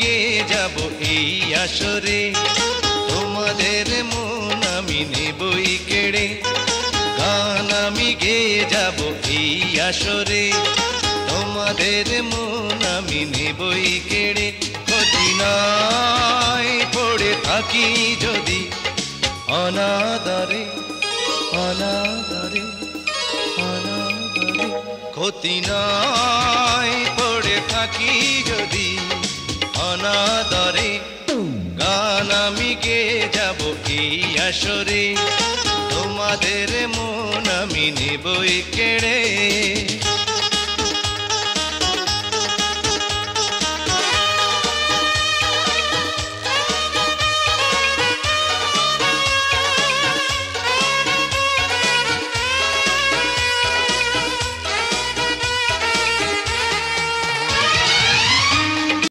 গেয়ে যাব এই আসরে, তোমাদের মন আমি নেবই কেড়ে। গান আমি গেয়ে যাব এই আসরে, তোমাদের মন আমি নেবই কেড়ে। ক্ষতি নাই পড়ে থাকি যদি অনাদরে, অনাদরে, অনাদরে। ক্ষতি নাই পড়ে থাকি যদি অনাদরে। গান আমি গেয়ে যাব এই আসরে, তোমাদের মন আমি নেবই কেড়ে।